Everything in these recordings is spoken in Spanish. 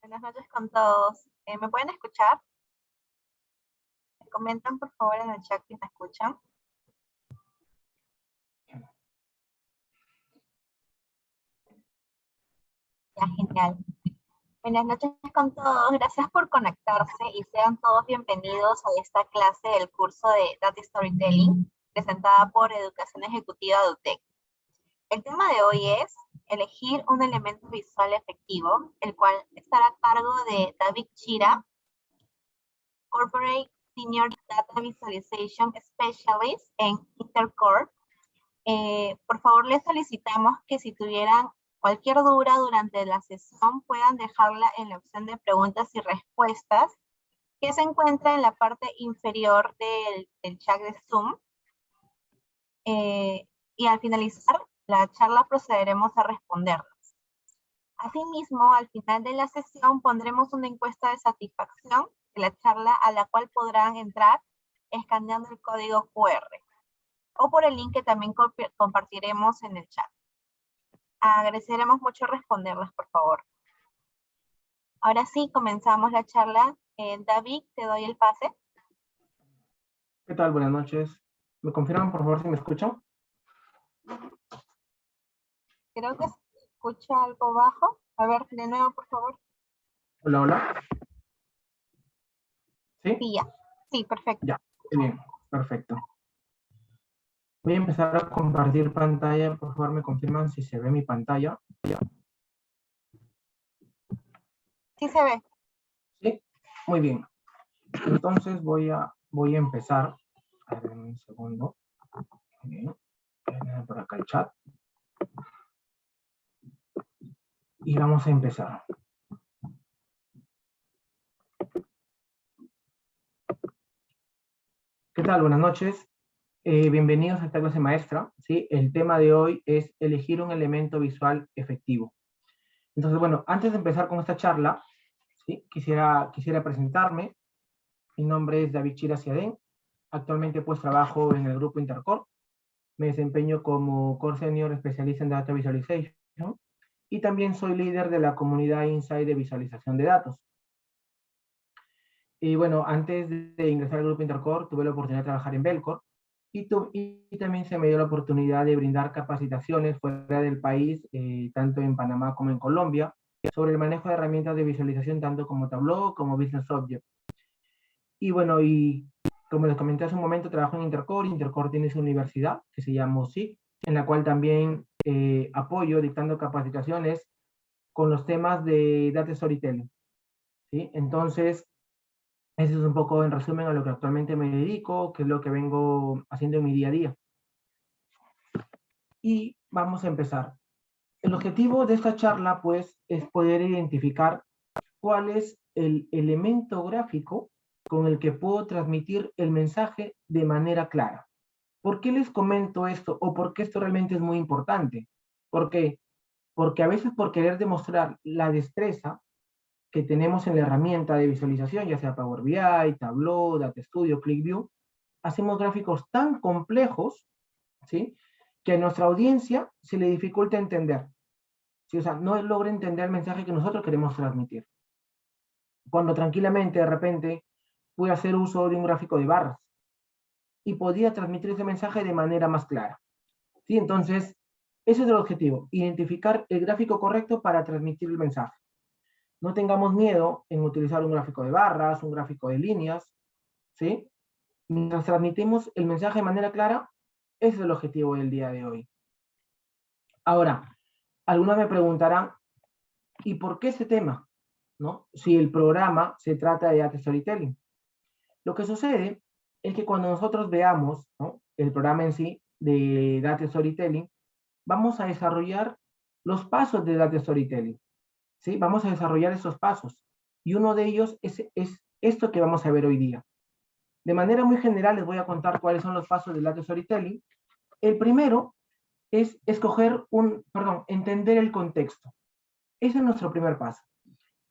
Buenas noches con todos. ¿Me pueden escuchar? Me comentan por favor en el chat si me escuchan. Ya, genial. Buenas noches con todos. Gracias por conectarse y sean todos bienvenidos a esta clase del curso de Data Storytelling presentada por Educación Ejecutiva de UTEC. El tema de hoy es elegir un elemento visual efectivo, el cual estará a cargo de David Chira, Corporate Senior Data Visualization Specialist en Intercorp. Por favor, les solicitamos que si tuvieran cualquier duda durante la sesión puedan dejarla en la opción de preguntas y respuestas que se encuentra en la parte inferior del chat de Zoom. Y al finalizar la charla procederemos a responderlas. Asimismo, al final de la sesión pondremos una encuesta de satisfacción de la charla a la cual podrán entrar escaneando el código QR o por el link que también compartiremos en el chat. Agradeceremos mucho responderlas, por favor. Ahora sí, comenzamos la charla. David, te doy el pase. ¿Qué tal? Buenas noches. ¿Me confirman, por favor, si me escuchan? Creo que se escucha algo bajo. A ver, de nuevo, por favor. Hola, hola. ¿Sí? Sí, ya. Sí, perfecto. Ya, bien, perfecto. Voy a empezar a compartir pantalla. Por favor, me confirman si se ve mi pantalla. Sí se ve. Sí, muy bien. Entonces voy a empezar. A ver, un segundo. Bien. Por acá el chat. Y vamos a empezar. ¿Qué tal? Buenas noches. Bienvenidos a esta clase maestra. ¿Sí? El tema de hoy es elegir un elemento visual efectivo. Entonces, bueno, antes de empezar con esta charla, ¿sí? quisiera presentarme. Mi nombre es David Chira Ciadén. Actualmente pues trabajo en el grupo Intercorp. Me desempeño como Core Senior especialista en Data Visualization y también soy líder de la comunidad Insight de visualización de datos. Y bueno, antes de ingresar al grupo Intercorp tuve la oportunidad de trabajar en Belcorp y también se me dio la oportunidad de brindar capacitaciones fuera del país, tanto en Panamá como en Colombia, sobre el manejo de herramientas de visualización tanto como Tableau como Business Object. Y bueno, y como les comenté hace un momento, trabajo en Intercorp. Intercorp tiene su universidad que se llama OSIC, en la cual también apoyo dictando capacitaciones con los temas de Data Storytelling. ¿Sí? Entonces, eso es un poco en resumen a lo que actualmente me dedico, que es lo que vengo haciendo en mi día a día. Y vamos a empezar. El objetivo de esta charla, pues, es poder identificar cuál es el elemento gráfico con el que puedo transmitir el mensaje de manera clara. ¿Por qué les comento esto? ¿O por qué esto realmente es muy importante? ¿Por qué? Porque a veces por querer demostrar la destreza que tenemos en la herramienta de visualización, ya sea Power BI, Tableau, Data Studio, ClickView, hacemos gráficos tan complejos, ¿sí? Que a nuestra audiencia se le dificulta entender. ¿Sí? O sea, no logra entender el mensaje que nosotros queremos transmitir. Cuando tranquilamente, de repente, pude hacer uso de un gráfico de barras y podía transmitir ese mensaje de manera más clara. ¿Sí? Entonces, ese es el objetivo, identificar el gráfico correcto para transmitir el mensaje. No tengamos miedo en utilizar un gráfico de barras, un gráfico de líneas, ¿sí? Mientras transmitimos el mensaje de manera clara, ese es el objetivo del día de hoy. Ahora, algunos me preguntarán, ¿y por qué ese tema? ¿No? Si el programa se trata de Data Storytelling. Lo que sucede es que cuando nosotros veamos, ¿no?, el programa en sí de Data Storytelling, vamos a desarrollar los pasos de Data Storytelling. ¿Sí? Vamos a desarrollar esos pasos. Y uno de ellos es esto que vamos a ver hoy día. De manera muy general les voy a contar cuáles son los pasos del Data Storytelling. El primero es entender el contexto. Ese es nuestro primer paso.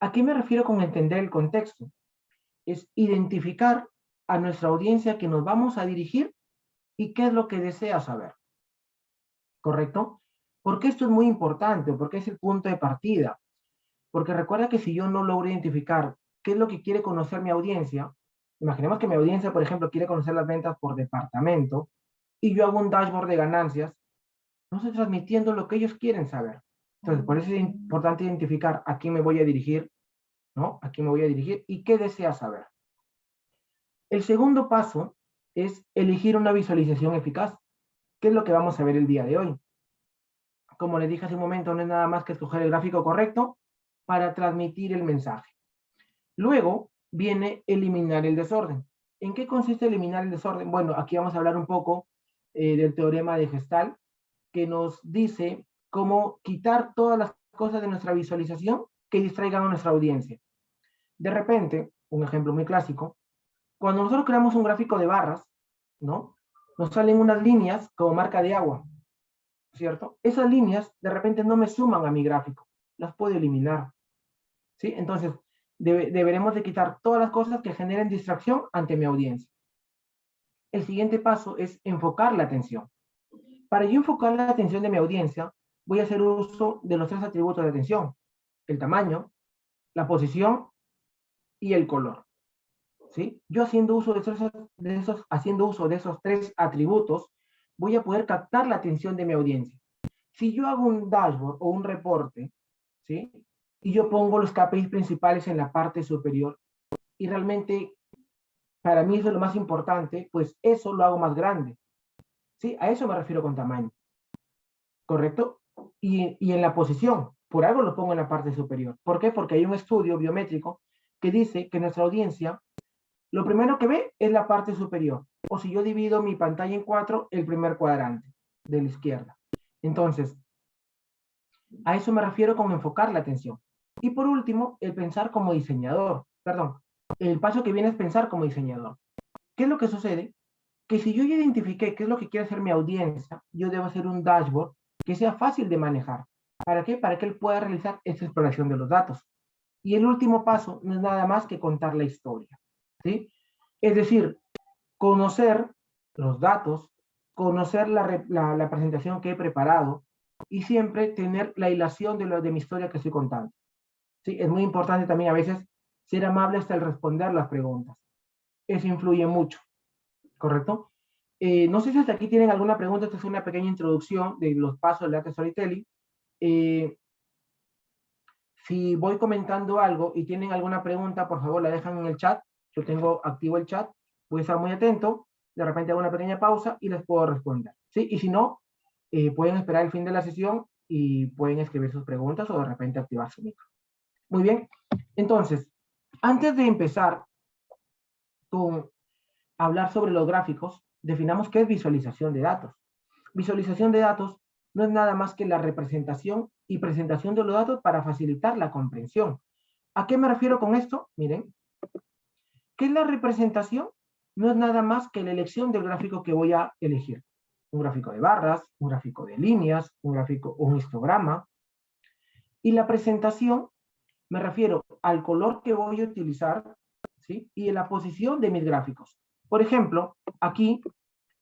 ¿A qué me refiero con entender el contexto? Es identificar a nuestra audiencia que nos vamos a dirigir y qué es lo que desea saber. ¿Correcto? Porque esto es muy importante, porque es el punto de partida. Porque recuerda que si yo no logro identificar qué es lo que quiere conocer mi audiencia, imaginemos que mi audiencia, por ejemplo, quiere conocer las ventas por departamento, y yo hago un dashboard de ganancias, no estoy transmitiendo lo que ellos quieren saber. Entonces, por eso es importante identificar a quién me voy a dirigir, ¿no? A quién me voy a dirigir y qué desea saber. El segundo paso es elegir una visualización eficaz, que es lo que vamos a ver el día de hoy. Como les dije hace un momento, no es nada más que escoger el gráfico correcto para transmitir el mensaje. Luego viene eliminar el desorden. ¿En qué consiste eliminar el desorden? Bueno, aquí vamos a hablar un poco del teorema de Gestalt, que nos dice cómo quitar todas las cosas de nuestra visualización que distraigan a nuestra audiencia. De repente, un ejemplo muy clásico, cuando nosotros creamos un gráfico de barras, ¿no? Nos salen unas líneas como marca de agua, ¿cierto? Esas líneas de repente no me suman a mi gráfico, las puedo eliminar, ¿sí? Entonces, deberemos de quitar todas las cosas que generen distracción ante mi audiencia. El siguiente paso es enfocar la atención. Para yo enfocar la atención de mi audiencia, voy a hacer uso de los 3 atributos de atención: el tamaño, la posición y el color. ¿Sí? Yo haciendo uso de esos 3 atributos, voy a poder captar la atención de mi audiencia. Si yo hago un dashboard o un reporte, ¿sí? Y yo pongo los KPIs principales en la parte superior, y realmente para mí eso es lo más importante, pues eso lo hago más grande, ¿sí? A eso me refiero con tamaño, ¿correcto? Y en la posición, por algo lo pongo en la parte superior. ¿Por qué? Porque hay un estudio biométrico que dice que nuestra audiencia lo primero que ve es la parte superior. O si yo divido mi pantalla en 4, el primer cuadrante de la izquierda. Entonces, a eso me refiero con enfocar la atención. Y por último, el pensar como diseñador. Perdón, el paso que viene es pensar como diseñador. ¿Qué es lo que sucede? Que si yo ya identifiqué qué es lo que quiere hacer mi audiencia, yo debo hacer un dashboard que sea fácil de manejar. ¿Para qué? Para que él pueda realizar esta exploración de los datos. Y el último paso no es nada más que contar la historia, ¿sí? Es decir, conocer los datos, conocer la presentación que he preparado y siempre tener la hilación de mi historia que estoy contando. ¿Sí? Es muy importante también a veces ser amable hasta el responder las preguntas. Eso influye mucho, ¿correcto? No sé si hasta aquí tienen alguna pregunta. Esta es una pequeña introducción de los pasos del Data Storytelling. Si voy comentando algo y tienen alguna pregunta, por favor la dejan en el chat. Yo tengo activo el chat, voy a estar muy atento. De repente hago una pequeña pausa y les puedo responder, ¿sí? Y si no, pueden esperar el fin de la sesión y pueden escribir sus preguntas o de repente activar su micro. Muy bien, entonces, antes de empezar con hablar sobre los gráficos, definamos qué es visualización de datos. Visualización de datos no es nada más que la representación y presentación de los datos para facilitar la comprensión. ¿A qué me refiero con esto? Miren, ¿qué es la representación? No es nada más que la elección del gráfico que voy a elegir. Un gráfico de barras, un gráfico de líneas, un gráfico o un histograma. Y la presentación me refiero al color que voy a utilizar, ¿sí? Y la posición de mis gráficos. Por ejemplo, aquí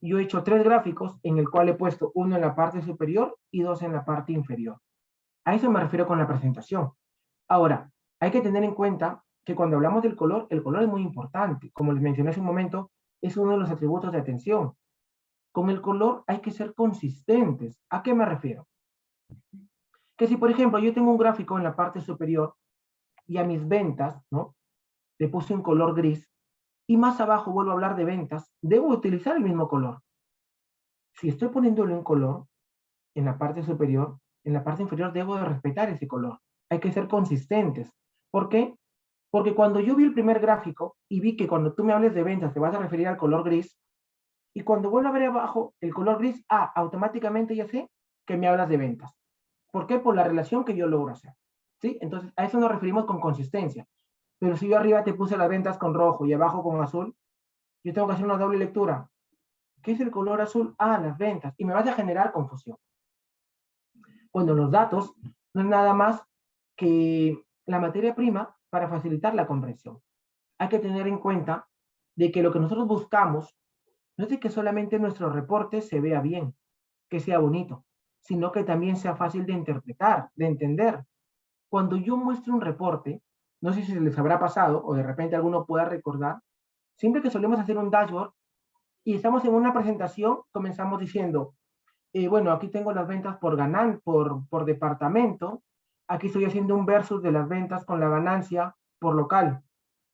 yo he hecho 3 gráficos en el cual he puesto uno en la parte superior y 2 en la parte inferior. A eso me refiero con la presentación. Ahora, hay que tener en cuenta que cuando hablamos del color, el color es muy importante. Como les mencioné hace un momento, es uno de los atributos de atención. Con el color hay que ser consistentes. ¿A qué me refiero? Que si, por ejemplo, yo tengo un gráfico en la parte superior y a mis ventas, ¿no? Le puse un color gris, y más abajo vuelvo a hablar de ventas, debo utilizar el mismo color. Si estoy poniéndole un color en la parte superior, en la parte inferior debo de respetar ese color. Hay que ser consistentes. ¿Por qué? Porque cuando yo vi el primer gráfico y vi que cuando tú me hables de ventas te vas a referir al color gris, y cuando vuelvo a ver abajo el color gris, automáticamente ya sé que me hablas de ventas. ¿Por qué? Por la relación que yo logro hacer. ¿Sí? Entonces, a eso nos referimos con consistencia. Pero si yo arriba te puse las ventas con rojo y abajo con azul, yo tengo que hacer una doble lectura. ¿Qué es el color azul? Las ventas. Y me vas a generar confusión. Cuando los datos no es nada más que la materia prima para facilitar la comprensión. Hay que tener en cuenta de que lo que nosotros buscamos no es de que solamente nuestro reporte se vea bien, que sea bonito, sino que también sea fácil de interpretar, de entender. cuando yo muestro un reporte, no sé si se les habrá pasado o de repente alguno pueda recordar, siempre que solemos hacer un dashboard y estamos en una presentación, comenzamos diciendo, bueno, aquí tengo las ventas por departamento, aquí estoy haciendo un versus de las ventas con la ganancia por local.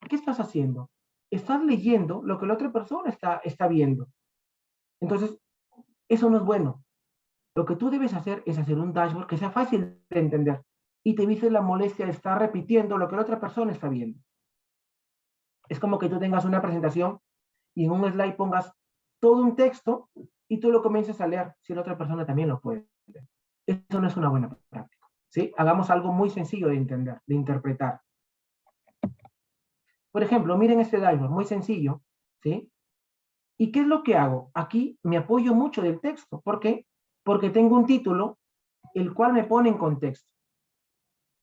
¿Qué estás haciendo? Estás leyendo lo que la otra persona está viendo. Entonces, eso no es bueno. Lo que tú debes hacer es hacer un dashboard que sea fácil de entender y te evite la molestia de estar repitiendo lo que la otra persona está viendo. Es como que tú tengas una presentación y en un slide pongas todo un texto y tú lo comiences a leer si la otra persona también lo puede leer. Eso no es una buena práctica. ¿Sí? Hagamos algo muy sencillo de entender, de interpretar. Por ejemplo, miren este dashboard, muy sencillo, ¿sí? ¿Y qué es lo que hago? Aquí me apoyo mucho del texto. ¿Por qué? Porque tengo un título, el cual me pone en contexto.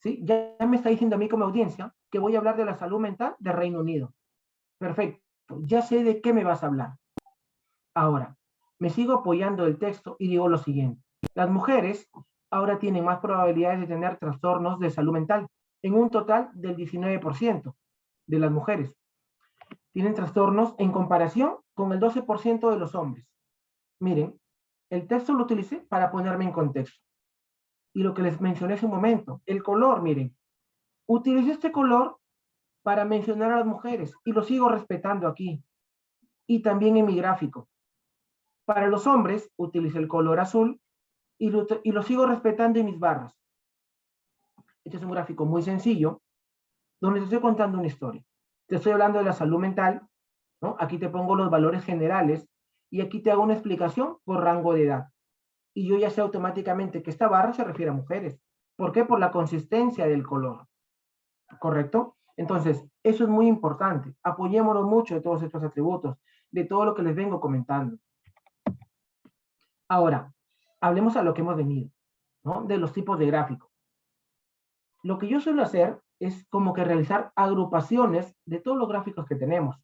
¿Sí? Ya me está diciendo a mí como audiencia que voy a hablar de la salud mental de Reino Unido. Perfecto, ya sé de qué me vas a hablar. Ahora, me sigo apoyando del texto y digo lo siguiente. Las mujeres ahora tienen más probabilidades de tener trastornos de salud mental, en un total del 19% de las mujeres. Tienen trastornos en comparación con el 12% de los hombres. Miren, el texto lo utilicé para ponerme en contexto. Y lo que les mencioné hace un momento, el color, miren, utilicé este color para mencionar a las mujeres y lo sigo respetando aquí. Y también en mi gráfico. Para los hombres, utilicé el color azul y lo sigo respetando en mis barras. Este es un gráfico muy sencillo, donde te estoy contando una historia. Te estoy hablando de la salud mental, ¿no? Aquí te pongo los valores generales y aquí te hago una explicación por rango de edad. Y yo ya sé automáticamente que esta barra se refiere a mujeres. ¿Por qué? Por la consistencia del color. ¿Correcto? Entonces, eso es muy importante. Apoyémonos mucho de todos estos atributos, de todo lo que les vengo comentando. Ahora, hablemos a lo que hemos venido, ¿no? De los tipos de gráficos. Lo que yo suelo hacer es como que realizar agrupaciones de todos los gráficos que tenemos.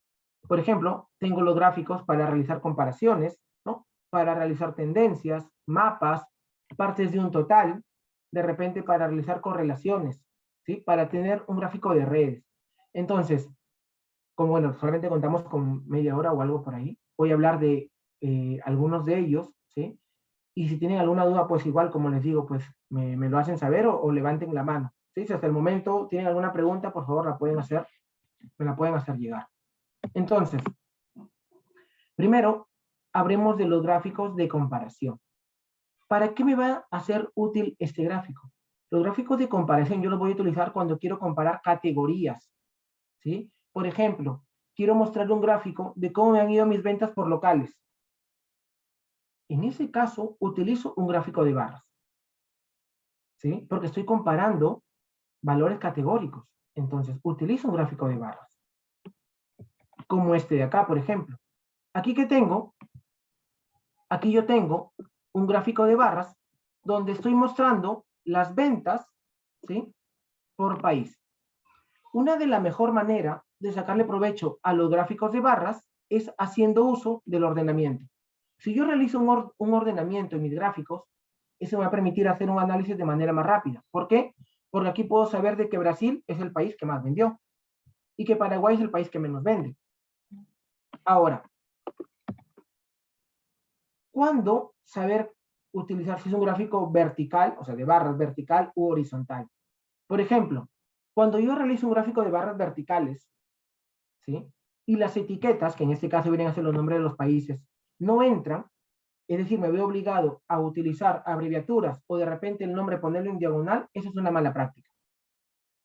Por ejemplo, tengo los gráficos para realizar comparaciones, ¿no? Para realizar tendencias, mapas, partes de un total, de repente para realizar correlaciones, ¿sí? Para tener un gráfico de redes. Entonces, como bueno, solamente contamos con media hora o algo por ahí, voy a hablar de algunos de ellos, ¿sí? Y si tienen alguna duda, pues igual, como les digo, pues me lo hacen saber o levanten la mano. ¿Sí? Si hasta el momento tienen alguna pregunta, por favor, me la pueden hacer llegar. Entonces, primero, hablemos de los gráficos de comparación. ¿Para qué me va a ser útil este gráfico? Los gráficos de comparación yo los voy a utilizar cuando quiero comparar categorías, ¿sí? Por ejemplo, quiero mostrarle un gráfico de cómo me han ido mis ventas por locales. En ese caso, utilizo un gráfico de barras, ¿sí? Porque estoy comparando valores categóricos. Entonces, utilizo un gráfico de barras. Como este de acá, por ejemplo. Aquí que tengo, aquí yo tengo un gráfico de barras donde estoy mostrando las ventas, ¿sí? Por país. Una de la mejor manera de sacarle provecho a los gráficos de barras es haciendo uso del ordenamiento. Si yo realizo un ordenamiento en mis gráficos, eso me va a permitir hacer un análisis de manera más rápida. ¿Por qué? Porque aquí puedo saber de que Brasil es el país que más vendió y que Paraguay es el país que menos vende. Ahora, ¿cuándo saber utilizar si es un gráfico vertical, o sea, de barras vertical u horizontal? Por ejemplo, cuando yo realizo un gráfico de barras verticales, ¿sí? Y las etiquetas, que en este caso vienen a ser los nombres de los países, no entran, es decir, me veo obligado a utilizar abreviaturas o de repente el nombre ponerlo en diagonal, eso es una mala práctica.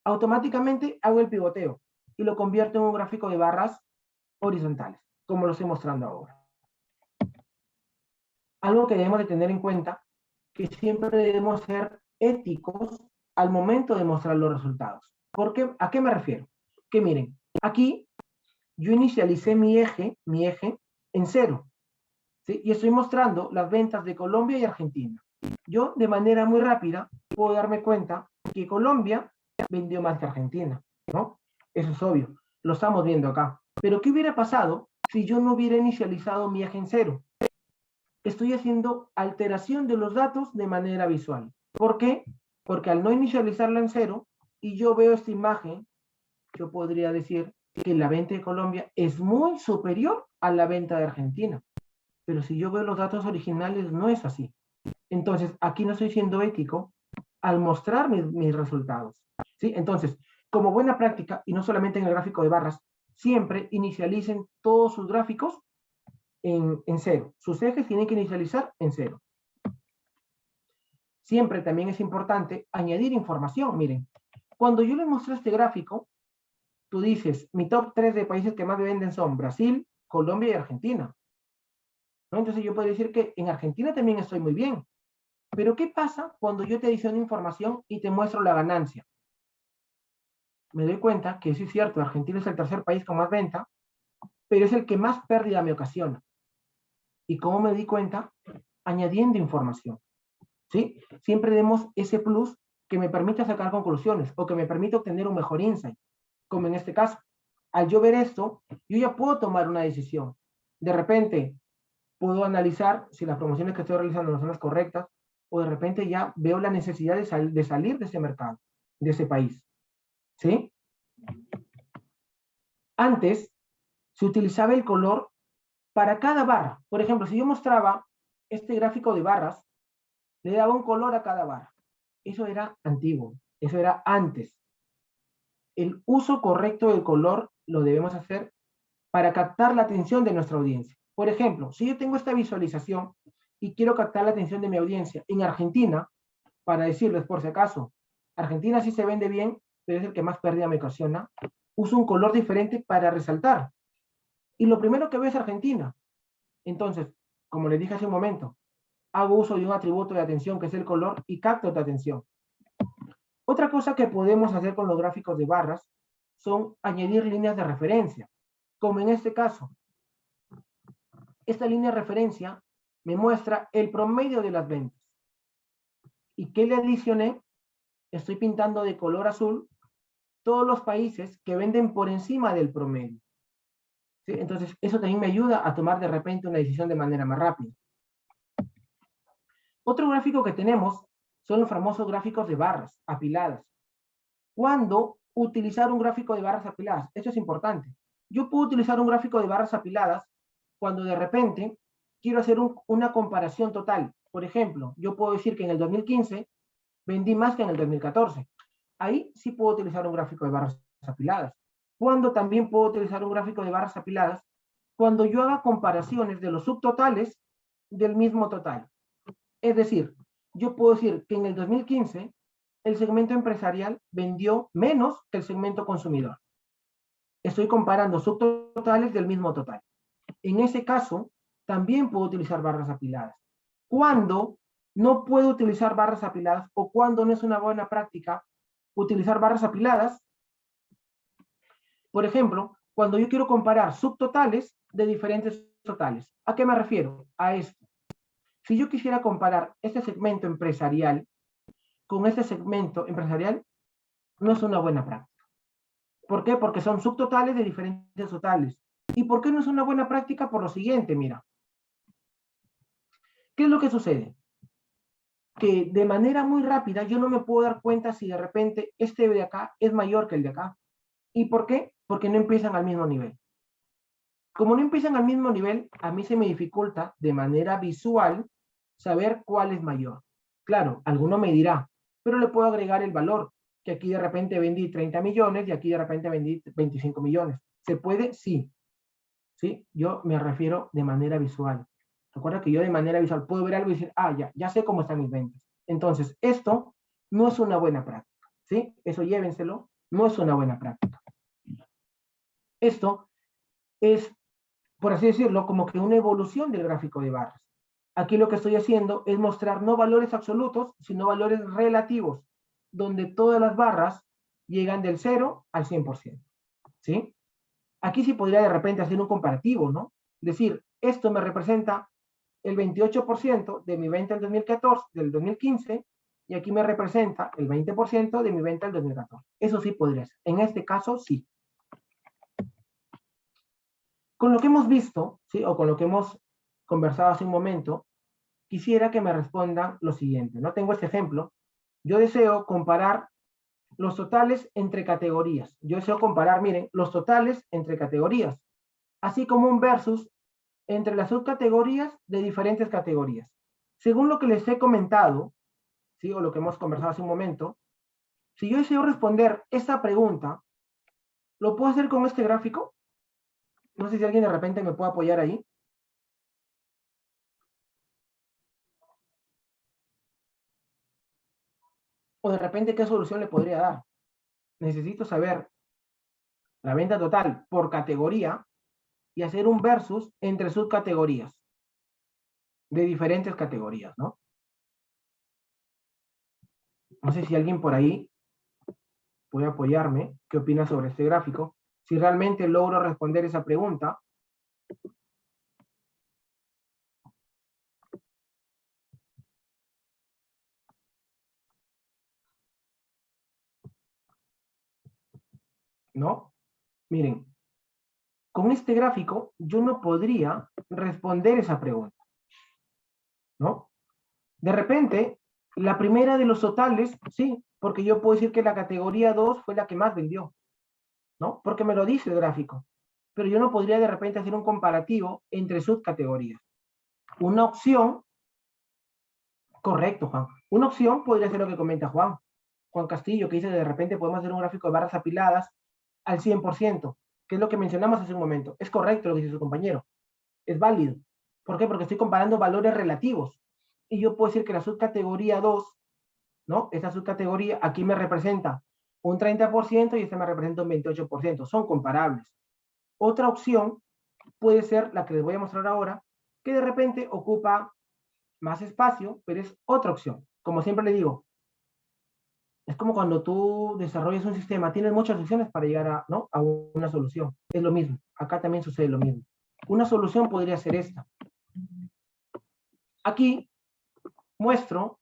Automáticamente hago el pivoteo y lo convierto en un gráfico de barras horizontales, como lo estoy mostrando ahora. Algo que debemos de tener en cuenta, que siempre debemos ser éticos al momento de mostrar los resultados. ¿Por qué? ¿A qué me refiero? Que miren, aquí yo inicialicé mi eje en 0, ¿sí? Y estoy mostrando las ventas de Colombia y Argentina. Yo, de manera muy rápida, puedo darme cuenta que Colombia vendió más que Argentina, ¿no? Eso es obvio, lo estamos viendo acá. Pero, ¿qué hubiera pasado si yo no hubiera inicializado mi eje en 0? Estoy haciendo alteración de los datos de manera visual. ¿Por qué? Porque al no inicializarla en 0, y yo veo esta imagen, yo podría decir que la venta de Colombia es muy superior a la venta de Argentina. Pero si yo veo los datos originales, no es así. Entonces, aquí no estoy siendo ético al mostrar mis resultados. ¿Sí? Entonces, como buena práctica, y no solamente en el gráfico de barras, siempre inicialicen todos sus gráficos en cero. Sus ejes tienen que inicializar en cero. Siempre también es importante añadir información. Miren, cuando yo les mostré este gráfico, tú dices, mi top 3 de países que más me venden son Brasil, Colombia y Argentina. ¿No? Entonces yo puedo decir que en Argentina también estoy muy bien. Pero ¿qué pasa cuando yo te adiciono información y te muestro la ganancia? Me doy cuenta que sí es cierto, Argentina es el tercer país con más venta, pero es el que más pérdida me ocasiona. ¿Y cómo me di cuenta? Añadiendo información. ¿Sí? Siempre demos ese plus que me permita sacar conclusiones o que me permita obtener un mejor insight, como en este caso. Al yo ver esto, yo ya puedo tomar una decisión. De repente, puedo analizar si las promociones que estoy realizando no son las correctas, o de repente ya veo la necesidad de salir de ese mercado, de ese país. ¿Sí? Antes se utilizaba el color para cada barra. Por ejemplo, si yo mostraba este gráfico de barras, le daba un color a cada barra. Eso era antiguo, eso era antes. El uso correcto del color lo debemos hacer para captar la atención de nuestra audiencia. Por ejemplo, si yo tengo esta visualización y quiero captar la atención de mi audiencia en Argentina, para decirles por si acaso, Argentina sí se vende bien, pero es el que más pérdida me ocasiona, uso un color diferente para resaltar. Y lo primero que veo es Argentina. Entonces, como les dije hace un momento, hago uso de un atributo de atención que es el color y capto tu atención. Otra cosa que podemos hacer con los gráficos de barras son añadir líneas de referencia, como en este caso. Esta línea de referencia me muestra el promedio de las ventas. ¿Y qué le adicioné? Estoy pintando de color azul todos los países que venden por encima del promedio. ¿Sí? Entonces, eso también me ayuda a tomar de repente una decisión de manera más rápida. Otro gráfico que tenemos son los famosos gráficos de barras apiladas. ¿Cuándo utilizar un gráfico de barras apiladas? Esto es importante. Yo puedo utilizar un gráfico de barras apiladas cuando de repente quiero hacer una comparación total. Por ejemplo, yo puedo decir que en el 2015 vendí más que en el 2014. Ahí sí puedo utilizar un gráfico de barras apiladas. Cuando también puedo utilizar un gráfico de barras apiladas, cuando yo haga comparaciones de los subtotales del mismo total. Es decir, yo puedo decir que en el 2015 el segmento empresarial vendió menos que el segmento consumidor. Estoy comparando subtotales del mismo total. En ese caso, también puedo utilizar barras apiladas. Cuando no puedo utilizar barras apiladas o cuando no es una buena práctica utilizar barras apiladas, por ejemplo, cuando yo quiero comparar subtotales de diferentes totales. ¿A qué me refiero? A esto. Si yo quisiera comparar este segmento empresarial con este segmento empresarial, no es una buena práctica. ¿Por qué? Porque son subtotales de diferentes totales. ¿Y por qué no es una buena práctica? Por lo siguiente, mira. ¿Qué es lo que sucede? Que de manera muy rápida yo no me puedo dar cuenta si de repente este de acá es mayor que el de acá. ¿Y por qué? Porque no empiezan al mismo nivel. Como no empiezan al mismo nivel, a mí se me dificulta de manera visual saber cuál es mayor. Claro, alguno me dirá, pero le puedo agregar el valor, que aquí de repente vendí 30 millones y aquí de repente vendí 25 millones. ¿Se puede? Sí. ¿Sí? Yo me refiero de manera visual. Recuerda que yo de manera visual puedo ver algo y decir, ah, ya sé cómo están mis ventas. Entonces, esto no es una buena práctica. ¿Sí? Eso llévenselo, no es una buena práctica. Esto es, por así decirlo, como que una evolución del gráfico de barras. Aquí lo que estoy haciendo es mostrar no valores absolutos, sino valores relativos, donde todas las barras llegan del 0 al 100%. ¿Sí? Aquí sí podría de repente hacer un comparativo, ¿no? Decir, esto me representa el 28% de mi venta del 2014, del 2015, y aquí me representa el 20% de mi venta del 2014. Eso sí podría ser. En este caso, sí. Con lo que hemos visto, ¿sí? O con lo que hemos conversado hace un momento, quisiera que me respondan lo siguiente, ¿no? Tengo este ejemplo. Yo deseo comparar los totales entre categorías. Yo deseo comparar, miren, los totales entre categorías, así como un versus entre las subcategorías de diferentes categorías. Según lo que les he comentado, ¿sí? O lo que hemos conversado hace un momento, si yo deseo responder esta pregunta, ¿lo puedo hacer con este gráfico? No sé si alguien de repente me puede apoyar ahí. O de repente, ¿qué solución le podría dar? Necesito saber la venta total por categoría y hacer un versus entre subcategorías de diferentes categorías, ¿no? No sé si alguien por ahí puede apoyarme. ¿Qué opina sobre este gráfico? Si realmente logro responder esa pregunta, ¿no? Miren, con este gráfico yo no podría responder esa pregunta, ¿no? De repente, la primera de los totales, sí, porque yo puedo decir que la categoría 2 fue la que más vendió, ¿no? Porque me lo dice el gráfico. Pero yo no podría de repente hacer un comparativo entre subcategorías. Una opción, correcto, Juan. Una opción podría ser lo que comenta Juan Castillo, que dice que de repente podemos hacer un gráfico de barras apiladas al 100%, que es lo que mencionamos hace un momento. Es correcto lo que dice su compañero. Es válido. ¿Por qué? Porque estoy comparando valores relativos. Y yo puedo decir que la subcategoría 2, ¿no? Esa subcategoría aquí me representa un 30% y esta me representa un 28%. Son comparables. Otra opción puede ser la que les voy a mostrar ahora, que de repente ocupa más espacio, pero es otra opción. Como siempre le digo, es como cuando tú desarrollas un sistema, tienes muchas opciones para llegar a, ¿no? a una solución. Es lo mismo. Acá también sucede lo mismo. Una solución podría ser esta. Aquí muestro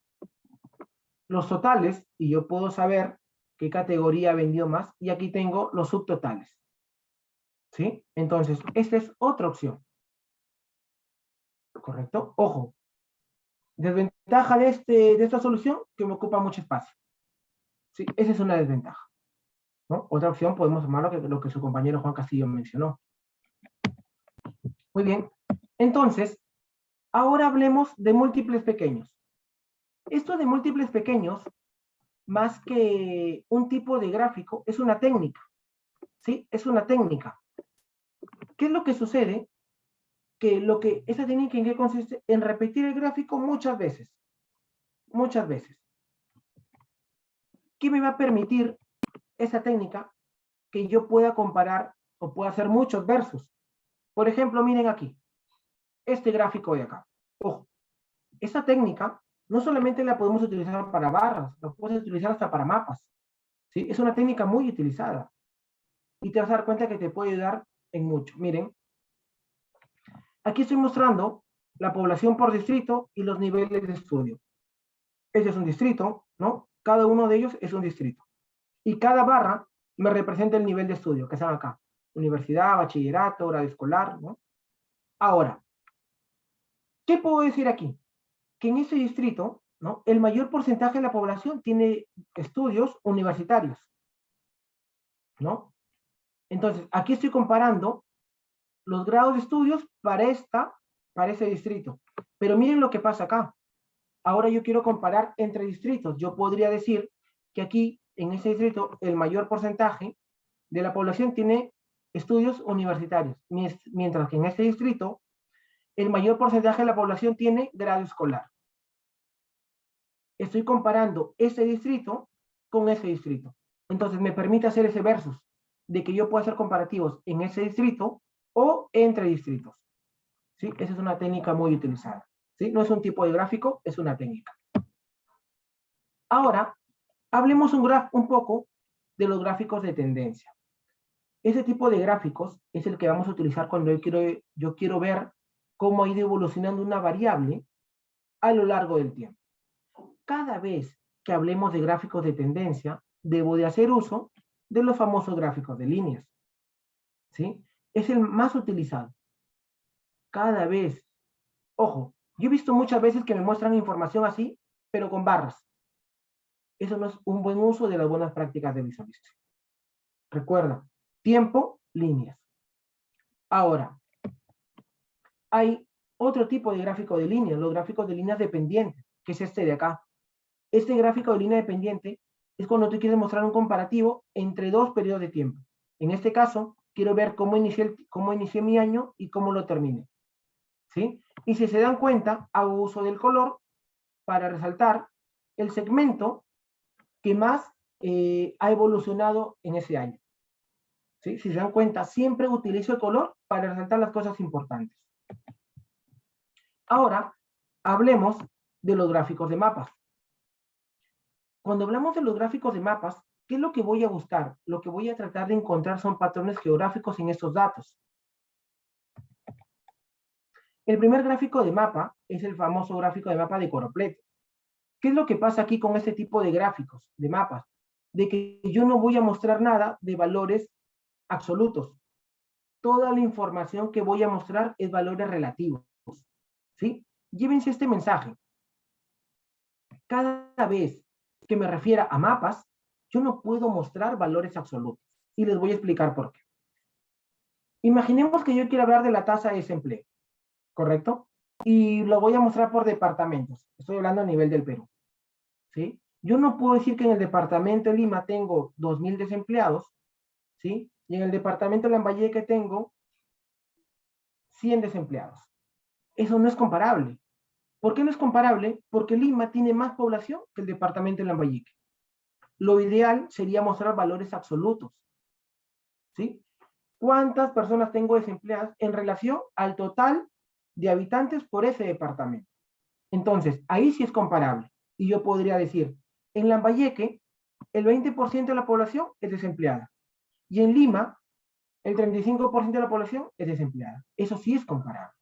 los totales y yo puedo saber qué categoría vendió más y aquí tengo los subtotales. ¿Sí? Entonces, esta es otra opción. ¿Correcto? Ojo. Desventaja de esta solución, que me ocupa mucho espacio. Sí, esa es una desventaja, ¿no? Otra opción podemos tomar lo que su compañero Juan Castillo mencionó. Muy bien. Entonces, ahora hablemos de múltiples pequeños. Esto de múltiples pequeños, más que un tipo de gráfico, es una técnica. ¿Sí? Es una técnica. ¿Qué es lo que sucede? Esa técnica en qué consiste en repetir el gráfico muchas veces. Muchas veces. ¿Qué me va a permitir esa técnica? Que yo pueda comparar o pueda hacer muchos versos. Por ejemplo, miren aquí, este gráfico de acá. Ojo, esta técnica no solamente la podemos utilizar para barras, la podemos utilizar hasta para mapas. ¿Sí? Es una técnica muy utilizada. Y te vas a dar cuenta que te puede ayudar en mucho. Miren, aquí estoy mostrando la población por distrito y los niveles de estudio. Este es un distrito, ¿no? Cada uno de ellos es un distrito. Y cada barra me representa el nivel de estudio, que están acá. Universidad, bachillerato, grado escolar, ¿no? Ahora, ¿qué puedo decir aquí? Que en ese distrito, ¿no? El mayor porcentaje de la población tiene estudios universitarios, ¿no? Entonces, aquí estoy comparando los grados de estudios para ese distrito. Pero miren lo que pasa acá. Ahora yo quiero comparar entre distritos. Yo podría decir que aquí, en ese distrito, el mayor porcentaje de la población tiene estudios universitarios, mientras que en este distrito, el mayor porcentaje de la población tiene grado escolar. Estoy comparando ese distrito con ese distrito. Entonces me permite hacer ese versus, de que yo pueda hacer comparativos en ese distrito o entre distritos. ¿Sí? Esa es una técnica muy utilizada. ¿Sí? No es un tipo de gráfico, es una técnica. Ahora, hablemos un poco de los gráficos de tendencia. Ese tipo de gráficos es el que vamos a utilizar cuando yo quiero ver cómo ha ido evolucionando una variable a lo largo del tiempo. Cada vez que hablemos de gráficos de tendencia, debo de hacer uso de los famosos gráficos de líneas. ¿Sí? Es el más utilizado. Cada vez, ojo, yo he visto muchas veces que me muestran información así, pero con barras. Eso no es un buen uso de las buenas prácticas de visualización. Recuerda, tiempo, líneas. Ahora, hay otro tipo de gráfico de líneas, los gráficos de líneas dependientes, que es este de acá. Este gráfico de línea dependiente es cuando tú quieres mostrar un comparativo entre dos periodos de tiempo. En este caso, quiero ver cómo inicié mi año y cómo lo terminé. ¿Sí? Y si se dan cuenta, hago uso del color para resaltar el segmento que más ha evolucionado en ese año. ¿Sí? Si se dan cuenta, siempre utilizo el color para resaltar las cosas importantes. Ahora, hablemos de los gráficos de mapas. Cuando hablamos de los gráficos de mapas, ¿qué es lo que voy a buscar? Lo que voy a tratar de encontrar son patrones geográficos en estos datos. El primer gráfico de mapa es el famoso gráfico de mapa de Coropleto. ¿Qué es lo que pasa aquí con este tipo de gráficos, de mapas? De que yo no voy a mostrar nada de valores absolutos. Toda la información que voy a mostrar es valores relativos. ¿Sí? Llévense este mensaje. Cada vez que me refiera a mapas, yo no puedo mostrar valores absolutos. Y les voy a explicar por qué. Imaginemos que yo quiero hablar de la tasa de desempleo, ¿correcto? Y lo voy a mostrar por departamentos. Estoy hablando a nivel del Perú. ¿Sí? Yo no puedo decir que en el departamento de Lima tengo 2.000 desempleados, ¿sí? Y en el departamento de Lambayeque tengo 100 desempleados. Eso no es comparable. ¿Por qué no es comparable? Porque Lima tiene más población que el departamento de Lambayeque. Lo ideal sería mostrar valores absolutos, ¿sí? ¿Cuántas personas tengo desempleadas en relación al total de habitantes por ese departamento? Entonces, ahí sí es comparable. Y yo podría decir, en Lambayeque, el 20% de la población es desempleada. Y en Lima, el 35% de la población es desempleada. Eso sí es comparable.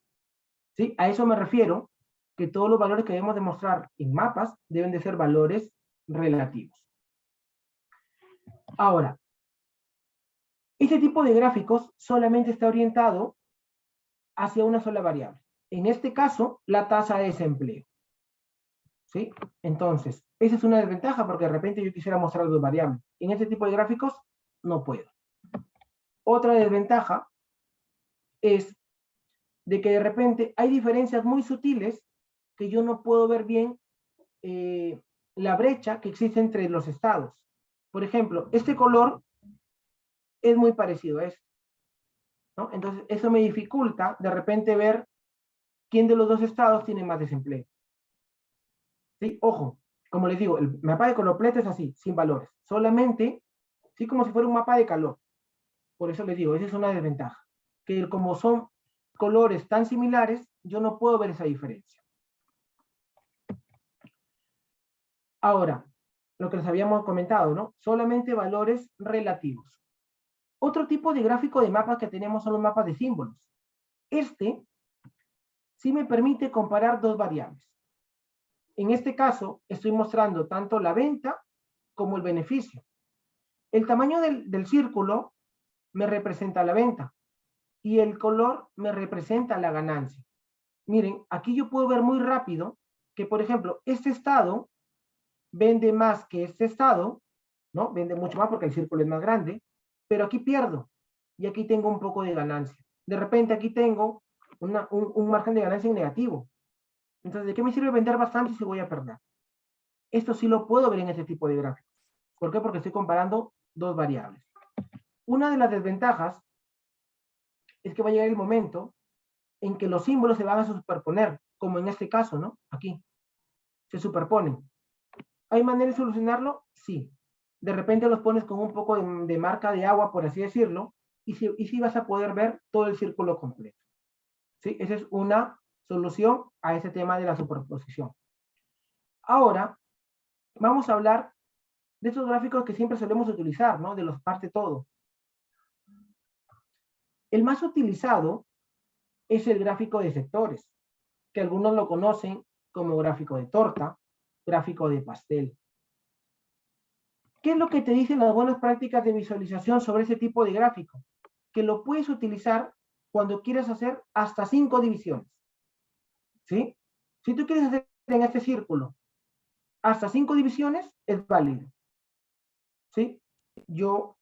¿Sí? A eso me refiero, que todos los valores que debemos demostrar en mapas deben de ser valores relativos. Ahora, este tipo de gráficos solamente está orientado hacia una sola variable. En este caso, la tasa de desempleo. ¿Sí? Entonces, esa es una desventaja porque de repente yo quisiera mostrar dos variables. En este tipo de gráficos no puedo. Otra desventaja es de que de repente hay diferencias muy sutiles que yo no puedo ver bien la brecha que existe entre los estados. Por ejemplo, este color es muy parecido a esto, ¿no? Entonces, eso me dificulta de repente ver quién de los dos estados tiene más desempleo. ¿Sí? Ojo, como les digo, el mapa de Coropleto es así, sin valores. Solamente, sí, como si fuera un mapa de calor. Por eso les digo, esa es una desventaja. Que como son colores tan similares, yo no puedo ver esa diferencia. Ahora, lo que les habíamos comentado, ¿no? Solamente valores relativos. Otro tipo de gráfico de mapa que tenemos son los mapas de símbolos. Este sí me permite comparar dos variables. En este caso, estoy mostrando tanto la venta como el beneficio. El tamaño del círculo me representa la venta y el color me representa la ganancia. Miren, aquí yo puedo ver muy rápido que, por ejemplo, este estado vende más que este estado, ¿no? Vende mucho más porque el círculo es más grande, pero aquí pierdo y aquí tengo un poco de ganancia. De repente aquí tengo un margen de ganancia en negativo. Entonces, ¿de qué me sirve vender bastante si voy a perder? Esto sí lo puedo ver en este tipo de gráficos. ¿Por qué? Porque estoy comparando dos variables. Una de las desventajas es que va a llegar el momento en que los símbolos se van a superponer, como en este caso, ¿no? Aquí. Se superponen. ¿Hay manera de solucionarlo? Sí. De repente los pones con un poco de marca de agua, por así decirlo, y sí vas a poder ver todo el círculo completo. ¿Sí? Esa es una solución a ese tema de la superposición. Ahora, vamos a hablar de estos gráficos que siempre solemos utilizar, ¿no? De los parte todo. El más utilizado es el gráfico de sectores, que algunos lo conocen como gráfico de torta, gráfico de pastel. ¿Qué es lo que te dicen las buenas prácticas de visualización sobre ese tipo de gráfico? Que lo puedes utilizar cuando quieres hacer hasta 5 divisiones. ¿Sí? Si tú quieres hacer en este círculo hasta 5 divisiones es válido. ¿Sí? Yo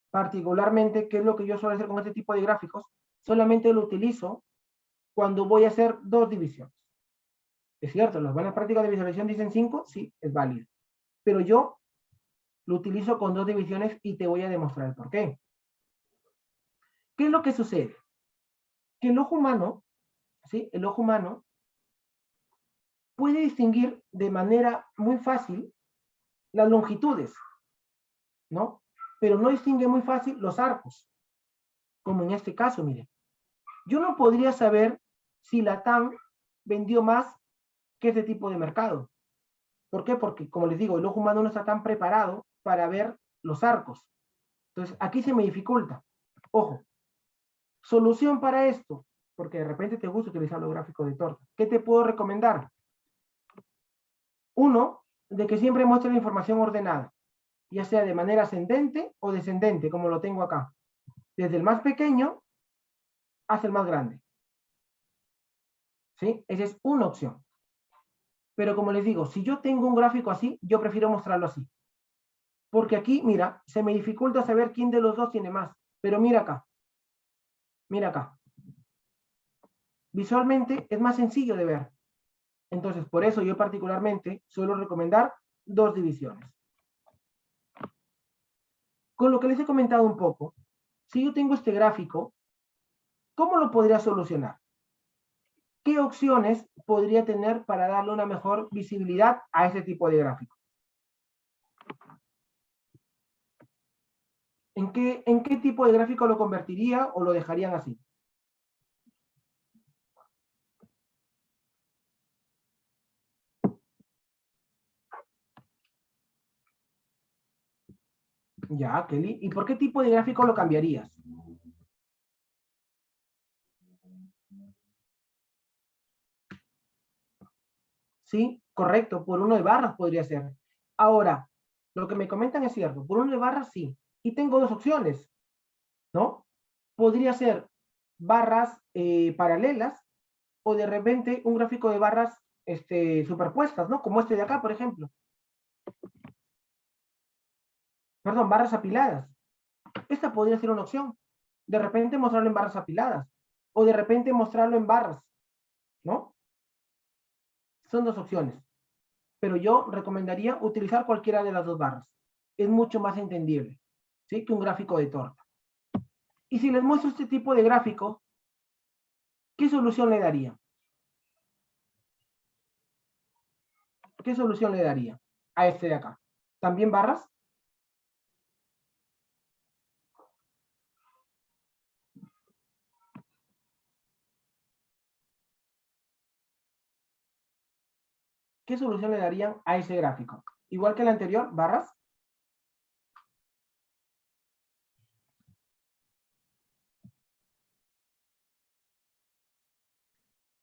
particularmente, ¿qué es lo que yo suelo hacer con este tipo de gráficos? Solamente lo utilizo cuando voy a hacer 2 divisiones. Es cierto, las buenas prácticas de visualización dicen 5, sí, es válido. Pero yo lo utilizo con 2 divisiones y te voy a demostrar el por qué. ¿Qué es lo que sucede? Que el ojo humano, ¿sí? El ojo humano puede distinguir de manera muy fácil las longitudes, ¿no? Pero no distingue muy fácil los arcos, como en este caso, miren. Yo no podría saber si la TAM vendió más que este tipo de mercado. ¿Por qué? Porque, como les digo, el ojo humano no está tan preparado para ver los arcos. Entonces, aquí se me dificulta. Ojo, solución para esto, porque de repente te gusta utilizar los gráficos de torta. ¿Qué te puedo recomendar? Uno, de que siempre muestre la información ordenada, ya sea de manera ascendente o descendente, como lo tengo acá. Desde el más pequeño hasta el más grande. ¿Sí? Esa es una opción. Pero como les digo, si yo tengo un gráfico así, yo prefiero mostrarlo así. Porque aquí, mira, se me dificulta saber quién de los dos tiene más. Pero mira acá. Mira acá. Visualmente es más sencillo de ver. Entonces, por eso yo particularmente suelo recomendar 2 divisiones. Con lo que les he comentado un poco, si yo tengo este gráfico, ¿cómo lo podría solucionar? ¿Qué opciones podría tener para darle una mejor visibilidad a este tipo de gráfico? ¿En qué tipo de gráfico lo convertiría o lo dejarían así? Ya, Kelly. ¿Y por qué tipo de gráfico lo cambiarías? Sí, correcto, por uno de barras podría ser. Ahora, lo que me comentan es cierto, por uno de barras sí. Y tengo dos opciones, ¿no? Podría ser barras paralelas o de repente un gráfico de barras superpuestas, ¿no? Como este de acá, por ejemplo. Perdón, barras apiladas. Esta podría ser una opción. De repente mostrarlo en barras apiladas o de repente mostrarlo en barras, ¿no? Son dos opciones. Pero yo recomendaría utilizar cualquiera de las dos barras. Es mucho más entendible, ¿sí? Que un gráfico de torta. Y si les muestro este tipo de gráfico, ¿qué solución le daría? ¿Qué solución le daría a este de acá? ¿También barras? ¿Qué solución le darían a ese gráfico? Igual que el anterior, barras.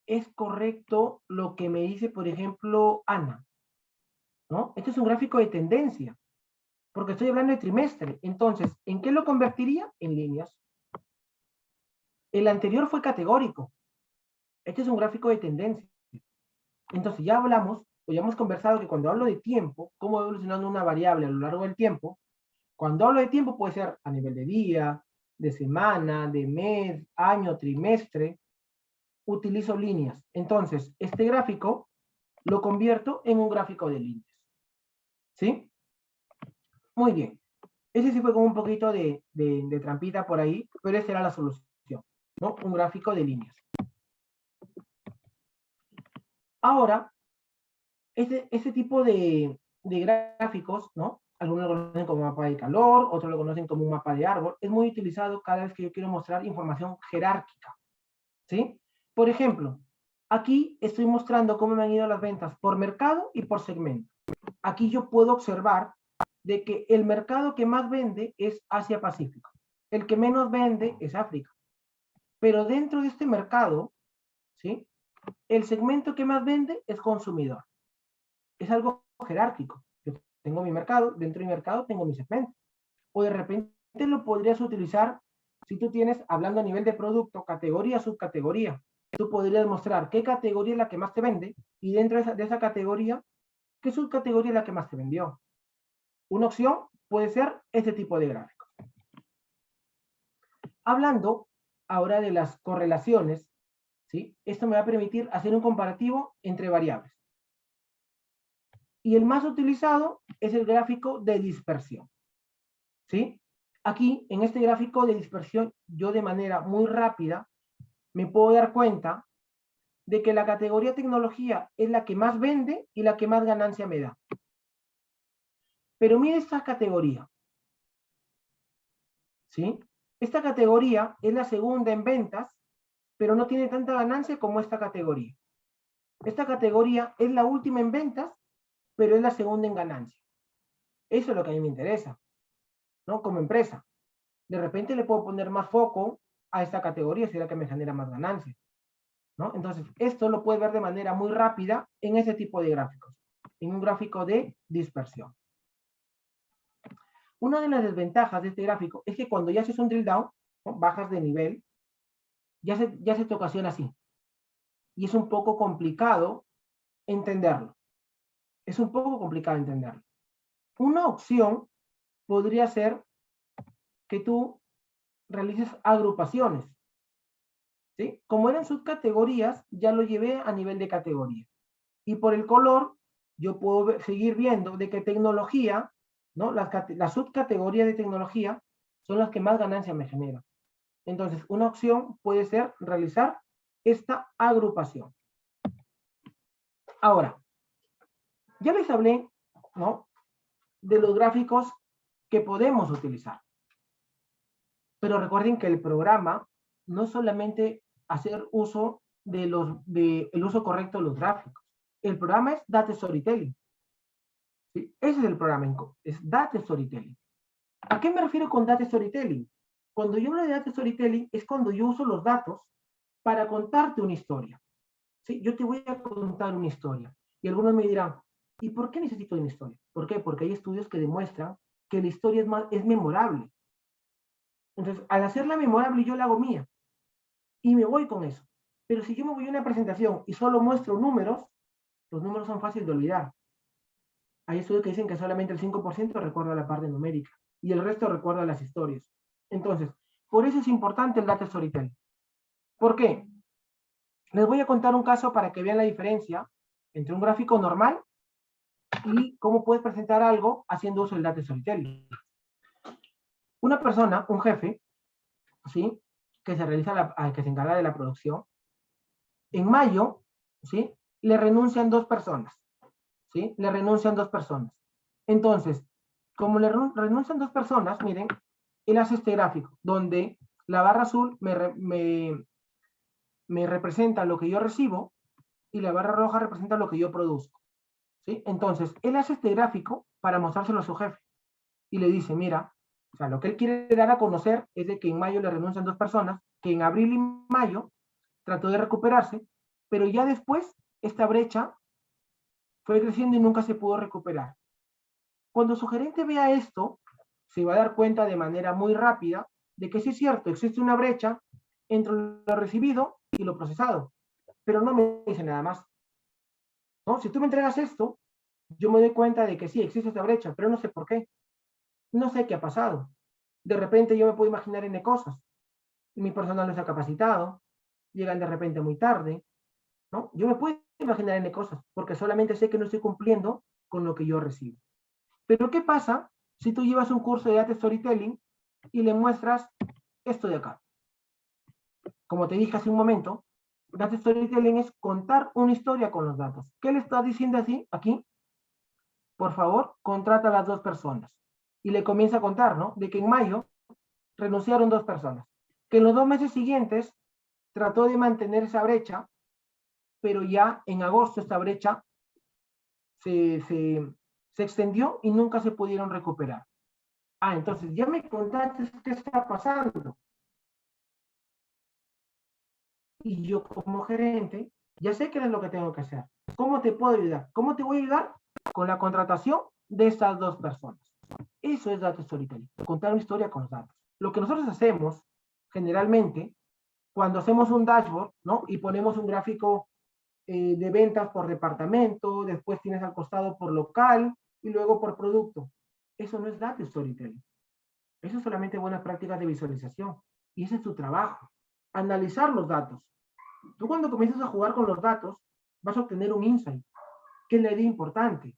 Es correcto lo que me dice, por ejemplo, Ana, ¿no? Este es un gráfico de tendencia, porque estoy hablando de trimestre. Entonces, ¿en qué lo convertiría? En líneas. El anterior fue categórico. Este es un gráfico de tendencia. Entonces, ya hablamos, o ya hemos conversado que cuando hablo de tiempo, cómo va evolucionando una variable a lo largo del tiempo, cuando hablo de tiempo puede ser a nivel de día, de semana, de mes, año, trimestre, utilizo líneas. Entonces, este gráfico lo convierto en un gráfico de líneas. ¿Sí? Muy bien. Ese sí fue como un poquito de trampita por ahí, pero esa era la solución, ¿no? Un gráfico de líneas. Ahora, este tipo de gráficos, ¿no? Algunos lo conocen como mapa de calor, otros lo conocen como un mapa de árbol. Es muy utilizado cada vez que yo quiero mostrar información jerárquica, ¿sí? Por ejemplo, aquí estoy mostrando cómo me han ido las ventas por mercado y por segmento. Aquí yo puedo observar de que el mercado que más vende es Asia-Pacífico. El que menos vende es África. Pero dentro de este mercado, ¿sí? El segmento que más vende es consumidor. Es algo jerárquico. Yo tengo mi mercado, dentro de mi mercado tengo mi segmento. O de repente lo podrías utilizar si tú tienes, hablando a nivel de producto, categoría, subcategoría. Tú podrías mostrar qué categoría es la que más te vende y dentro de esa categoría ¿Qué subcategoría es la que más te vendió? Una opción puede ser este tipo de gráficos. Hablando ahora de las correlaciones, ¿sí? Esto me va a permitir hacer un comparativo entre variables. Y el más utilizado es el gráfico de dispersión, ¿sí? Aquí, en este gráfico de dispersión, yo de manera muy rápida me puedo dar cuenta de que la categoría tecnología es la que más vende y la que más ganancia me da. Pero mire esta categoría, ¿sí? Esta categoría es la segunda en ventas, pero no tiene tanta ganancia como esta categoría. Esta categoría es la última en ventas, pero es la segunda en ganancia. Eso es lo que a mí me interesa, ¿no? Como empresa. De repente le puedo poner más foco a esta categoría, si es la que me genera más ganancia, ¿no? Entonces, esto lo puedes ver de manera muy rápida en ese tipo de gráficos, en un gráfico de dispersión. Una de las desventajas de este gráfico es que cuando ya haces un drill down, ¿no? Bajas de nivel, ya se te ocasiona así. Y es un poco complicado entenderlo. Es un poco complicado entenderlo. Una opción podría ser que tú realices agrupaciones, ¿sí? Como eran subcategorías, ya lo llevé a nivel de categoría. Y por el color, yo puedo seguir viendo de que tecnología, ¿no? Las subcategorías de tecnología son las que más ganancia me generan. Entonces, una opción puede ser realizar esta agrupación. Ahora, ya les hablé, ¿no? De los gráficos que podemos utilizar. Pero recuerden que el programa no es solamente hacer uso del uso correcto de los gráficos. El programa es Data Storytelling. ¿Sí? Ese es el programa, es Data Storytelling. ¿A qué me refiero con Data Storytelling? Cuando yo hablo de Data Storytelling es cuando yo uso los datos para contarte una historia. ¿Sí? Yo te voy a contar una historia. Y algunos me dirán, ¿y por qué necesito una historia? ¿Por qué? Porque hay estudios que demuestran que la historia es memorable. Entonces, al hacerla memorable, yo la hago mía. Y me voy con eso. Pero si yo me voy a una presentación y solo muestro números, los números son fáciles de olvidar. Hay estudios que dicen que solamente el 5% recuerda la parte numérica y el resto recuerda las historias. Entonces, por eso es importante el Data Storytelling. ¿Por qué? Les voy a contar un caso para que vean la diferencia entre un gráfico normal y cómo puedes presentar algo haciendo uso del Data Storytelling. Una persona, un jefe, ¿sí? Que se encarga de la producción, en mayo, ¿sí? Le renuncian 2 personas, ¿sí? Le renuncian 2 personas. Entonces, como le renuncian 2 personas, miren, él hace este gráfico, donde la barra azul me representa lo que yo recibo y la barra roja representa lo que yo produzco, ¿sí? Entonces, él hace este gráfico para mostrárselo a su jefe y le dice, mira, o sea, lo que él quiere dar a conocer es de que en mayo le renuncian 2 personas, que en abril y mayo trató de recuperarse, pero ya después esta brecha fue creciendo y nunca se pudo recuperar. Cuando su gerente vea esto, se va a dar cuenta de manera muy rápida de que sí es cierto, existe una brecha entre lo recibido y lo procesado, pero no me dice nada más, ¿no? Si tú me entregas esto, yo me doy cuenta de que sí, existe esta brecha, pero no sé por qué, no sé qué ha pasado. De repente yo me puedo imaginar N cosas, mi personal no está capacitado, llegan de repente muy tarde, ¿no? Yo me puedo imaginar N cosas, porque solamente sé que no estoy cumpliendo con lo que yo recibo. Pero ¿qué pasa si tú llevas un curso de Data Storytelling y le muestras esto de acá? Como te dije hace un momento, Data Storytelling es contar una historia con los datos. ¿Qué le estás diciendo así aquí? Por favor, contrata a las 2 personas. Y le comienza a contar, ¿no? De que en mayo renunciaron 2 personas. Que en los 2 meses siguientes trató de mantener esa brecha, pero ya en agosto esta brecha se extendió y nunca se pudieron recuperar. Ah, entonces ya me contaste qué está pasando. Y yo como gerente ya sé qué es lo que tengo que hacer. ¿Cómo te puedo ayudar? ¿Cómo te voy a ayudar? Con la contratación de estas 2 personas. Eso es Data Storytelling, contar una historia con los datos. Lo que nosotros hacemos generalmente cuando hacemos un dashboard, ¿no? Y ponemos un gráfico de ventas por departamento, después tienes al costado por local y luego por producto. Eso no es data storytelling. Eso es solamente buenas prácticas de visualización. Y ese es tu trabajo. Analizar los datos. Tú cuando comienzas a jugar con los datos, vas a obtener un insight, que es la idea importante.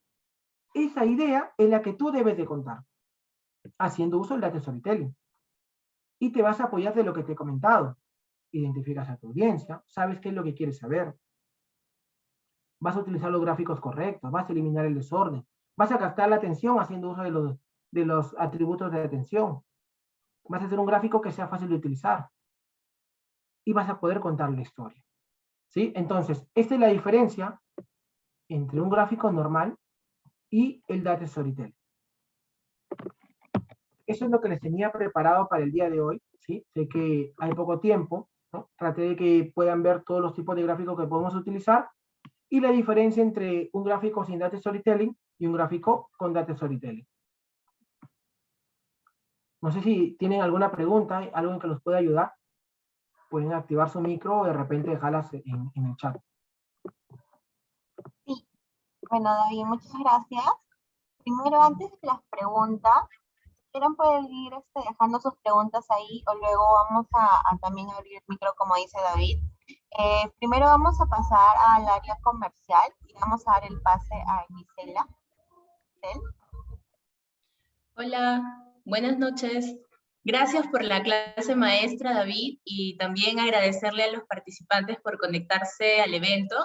Esa idea es la que tú debes de contar, haciendo uso del data storytelling. Y te vas a apoyar de lo que te he comentado. Identificas a tu audiencia, sabes qué es lo que quieres saber. Vas a utilizar los gráficos correctos, vas a eliminar el desorden, vas a captar la atención haciendo uso de los atributos de atención. Vas a hacer un gráfico que sea fácil de utilizar. Y vas a poder contar la historia. ¿Sí? Entonces, esta es la diferencia entre un gráfico normal y el data storytelling. Eso es lo que les tenía preparado para el día de hoy, ¿sí? Sé que hay poco tiempo, ¿no? Traté de que puedan ver todos los tipos de gráficos que podemos utilizar y la diferencia entre un gráfico sin data storytelling y un gráfico con data storytelling. No sé si tienen alguna pregunta, algo en que los pueda ayudar. Pueden activar su micro o de repente dejarlas en el chat. Sí, bueno, David, muchas gracias. Primero, antes de las preguntas, quieren poder ir dejando sus preguntas ahí o luego vamos a también abrir el micro como dice David. Primero vamos a pasar al área comercial y vamos a dar el pase a Gisela. Hola, buenas noches. Gracias por la clase maestra, David, y también agradecerle a los participantes por conectarse al evento.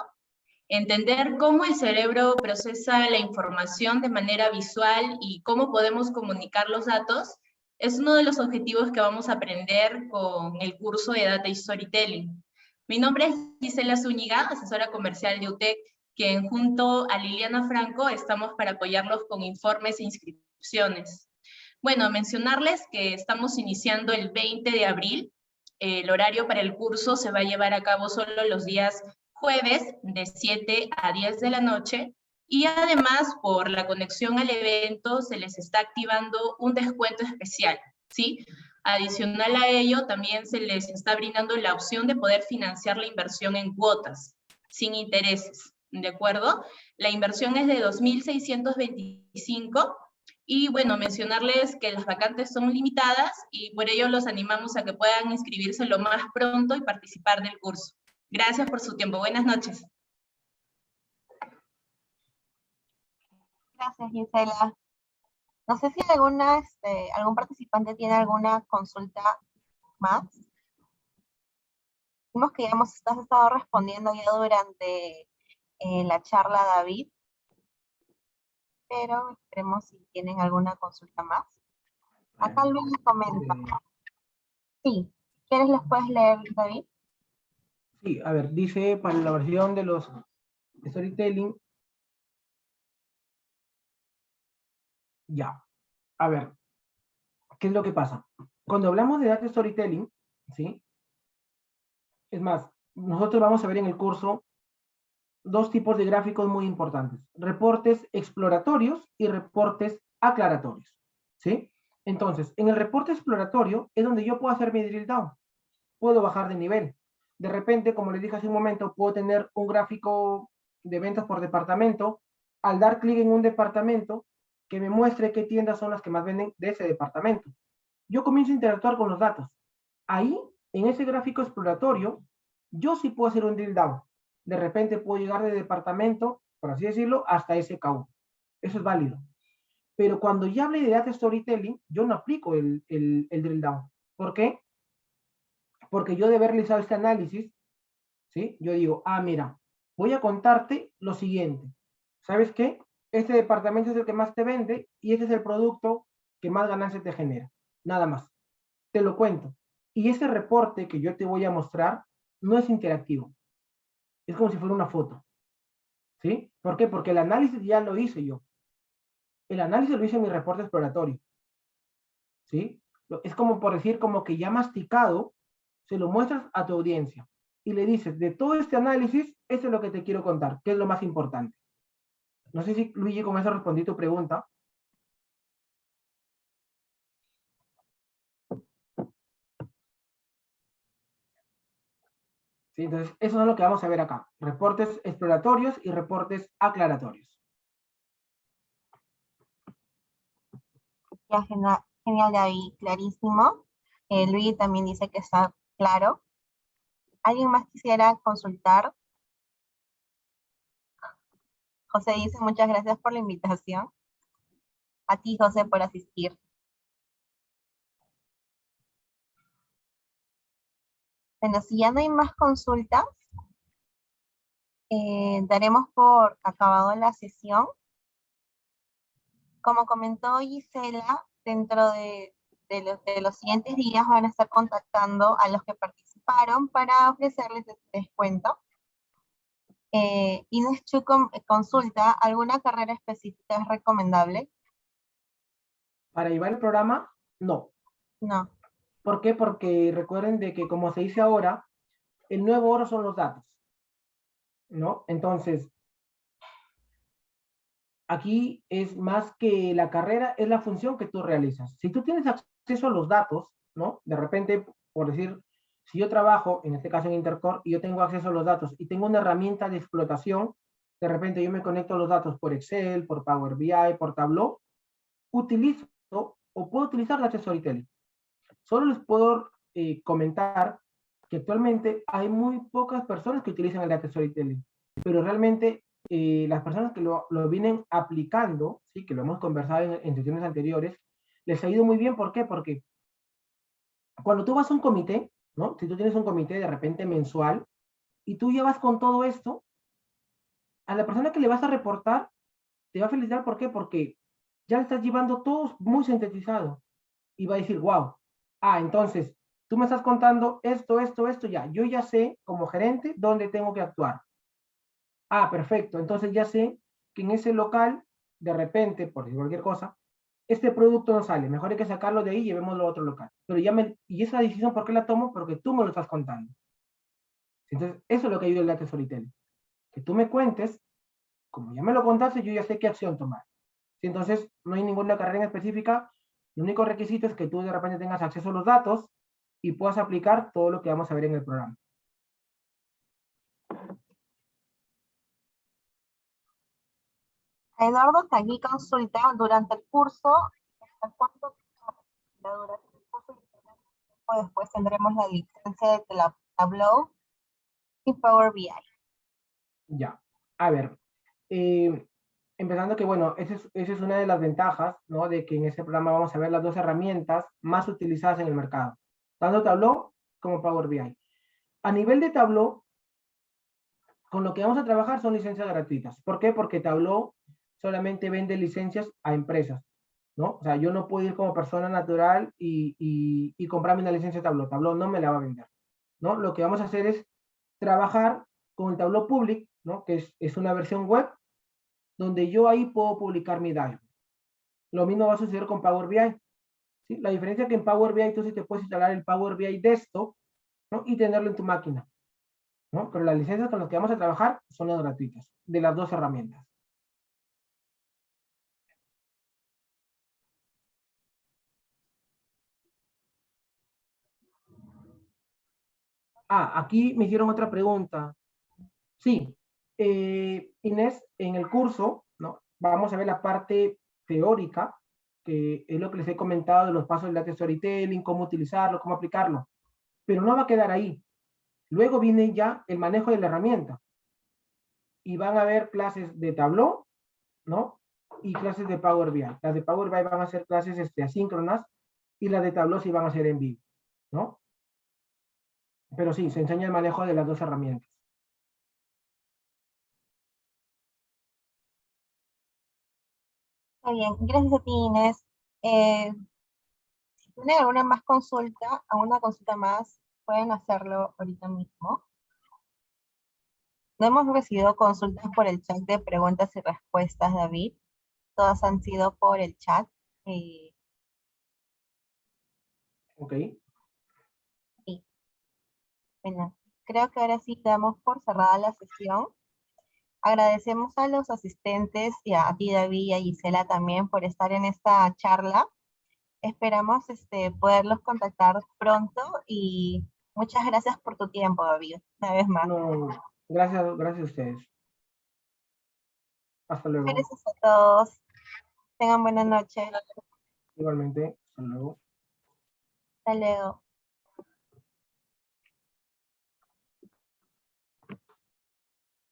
Entender cómo el cerebro procesa la información de manera visual y cómo podemos comunicar los datos es uno de los objetivos que vamos a aprender con el curso de Data Storytelling. Mi nombre es Gisela Zúñiga, asesora comercial de UTEC, quien junto a Liliana Franco estamos para apoyarlos con informes e inscripciones. Bueno, mencionarles que estamos iniciando el 20 de abril. El horario para el curso se va a llevar a cabo solo los días jueves de 7 a 10 de la noche y además por la conexión al evento se les está activando un descuento especial, ¿sí? Adicional a ello, también se les está brindando la opción de poder financiar la inversión en cuotas, sin intereses, ¿de acuerdo? La inversión es de 2.625 y bueno, mencionarles que las vacantes son limitadas y por ello los animamos a que puedan inscribirse lo más pronto y participar del curso. Gracias por su tiempo. Buenas noches. Gracias, Gisela. No sé si algún participante tiene alguna consulta más. Vimos que ya has estado respondiendo ya durante la charla, David, pero esperemos si tienen alguna consulta más. Acá Luis les comenta. Sí, ¿quieres les puedes leer, David? Sí, a ver, dice para la versión de los storytelling. Ya, a ver, ¿qué es lo que pasa? Cuando hablamos de data storytelling, ¿sí? Es más, nosotros vamos a ver en el curso dos tipos de gráficos muy importantes, reportes exploratorios y reportes aclaratorios, ¿sí? Entonces, en el reporte exploratorio es donde yo puedo hacer mi drill down, puedo bajar de nivel. De repente, como les dije hace un momento, puedo tener un gráfico de ventas por departamento, al dar clic en un departamento, que me muestre qué tiendas son las que más venden de ese departamento. Yo comienzo a interactuar con los datos. Ahí, en ese gráfico exploratorio, yo sí puedo hacer un drill down. De repente puedo llegar de departamento, por así decirlo, hasta SKU. Eso es válido. Pero cuando ya hablé de data storytelling, yo no aplico el drill down. ¿Por qué? Porque yo de haber realizado este análisis, ¿sí? Yo digo, mira, voy a contarte lo siguiente. ¿Sabes qué? Este departamento es el que más te vende y este es el producto que más ganancia te genera. Nada más. Te lo cuento. Y ese reporte que yo te voy a mostrar no es interactivo. Es como si fuera una foto. ¿Sí? ¿Por qué? Porque el análisis ya lo hice yo. El análisis lo hice en mi reporte exploratorio. ¿Sí? Es como por decir, como que ya masticado, se lo muestras a tu audiencia y le dices, de todo este análisis, eso es lo que te quiero contar, que es lo más importante. No sé si, Luigi, con eso respondí tu pregunta. ¿Sí? Entonces, eso es lo que vamos a ver acá. Reportes exploratorios y reportes aclaratorios. Ya, genial, David, clarísimo. Luis también dice que está claro. ¿Alguien más quisiera consultar? José dice muchas gracias por la invitación. A ti, José, por asistir. Bueno, si ya no hay más consultas, daremos por acabado la sesión. Como comentó Gisela, dentro de los siguientes días van a estar contactando a los que participaron para ofrecerles descuento. Inés Chucom consulta, ¿alguna carrera específica es recomendable? Para llevar el programa, no. No. ¿Por qué? Porque recuerden de que, como se dice ahora, el nuevo oro son los datos, ¿no? Entonces, aquí es más que la carrera, es la función que tú realizas. Si tú tienes acceso a los datos, ¿no? De repente, por decir, si yo trabajo, en este caso en Intercore, y yo tengo acceso a los datos y tengo una herramienta de explotación, de repente yo me conecto a los datos por Excel, por Power BI, por Tableau, utilizo o puedo utilizar Data Storytelling. Solo les puedo comentar que actualmente hay muy pocas personas que utilizan el Data Storytelling, pero realmente las personas que lo vienen aplicando, ¿sí? Que lo hemos conversado en sesiones anteriores, les ha ido muy bien. ¿Por qué? Porque cuando tú vas a un comité, ¿no? Si tú tienes un comité de repente mensual y tú llevas con todo esto, a la persona que le vas a reportar te va a felicitar. ¿Por qué? Porque ya le estás llevando todo muy sintetizado y va a decir, wow, entonces tú me estás contando esto, ya, yo ya sé como gerente dónde tengo que actuar. Perfecto, entonces ya sé que en ese local, de repente, por decir cualquier cosa, este producto no sale, mejor hay que sacarlo de ahí y llevémoslo a otro local. Pero y esa decisión, ¿por qué la tomo? Porque tú me lo estás contando. Entonces, eso es lo que ayuda el Data Storytelling. Que tú me cuentes, como ya me lo contaste, yo ya sé qué acción tomar. Entonces, no hay ninguna carrera en específica. El único requisito es que tú de repente tengas acceso a los datos y puedas aplicar todo lo que vamos a ver en el programa. Eduardo Cagui consulta, durante el curso, ¿hasta cuánto la duración del curso? Y después tendremos la licencia de Tableau y Power BI. Ya, a ver, empezando que, bueno, esa es una de las ventajas, ¿no? De que en este programa vamos a ver las dos herramientas más utilizadas en el mercado, tanto Tableau como Power BI. A nivel de Tableau, con lo que vamos a trabajar son licencias gratuitas. ¿Por qué? Porque Tableau solamente vende licencias a empresas, ¿no? O sea, yo no puedo ir como persona natural y comprarme una licencia de Tableau. Tableau no me la va a vender, ¿no? Lo que vamos a hacer es trabajar con el Tableau Public, ¿no? Que es una versión web donde yo ahí puedo publicar mi dashboard. Lo mismo va a suceder con Power BI, ¿sí? La diferencia es que en Power BI tú sí te puedes instalar el Power BI Desktop, ¿no? Y tenerlo en tu máquina, ¿no? Pero las licencias con las que vamos a trabajar son las gratuitas, de las dos herramientas. Aquí me hicieron otra pregunta. Sí, Inés, en el curso, ¿no? Vamos a ver la parte teórica, que es lo que les he comentado de los pasos del Data Storytelling, cómo utilizarlo, cómo aplicarlo. Pero no va a quedar ahí. Luego viene ya el manejo de la herramienta. Y van a haber clases de Tableau, ¿no? Y clases de Power BI. Las de Power BI van a ser clases asíncronas y las de Tableau sí van a ser en vivo, ¿no? Pero sí, se enseña el manejo de las dos herramientas. Muy bien, gracias a ti, Inés. Si tienen alguna más consulta, alguna consulta más, pueden hacerlo ahorita mismo. No hemos recibido consultas por el chat de preguntas y respuestas, David. Todas han sido por el chat. Ok. Y, bueno, creo que ahora sí damos por cerrada la sesión. Agradecemos a los asistentes y a ti, David, y a Gisela también por estar en esta charla. Esperamos poderlos contactar pronto y Muchas gracias por tu tiempo, David, una vez más. No, gracias a ustedes. Hasta luego. Gracias a todos. Tengan buena noche. Igualmente, hasta luego. Hasta luego.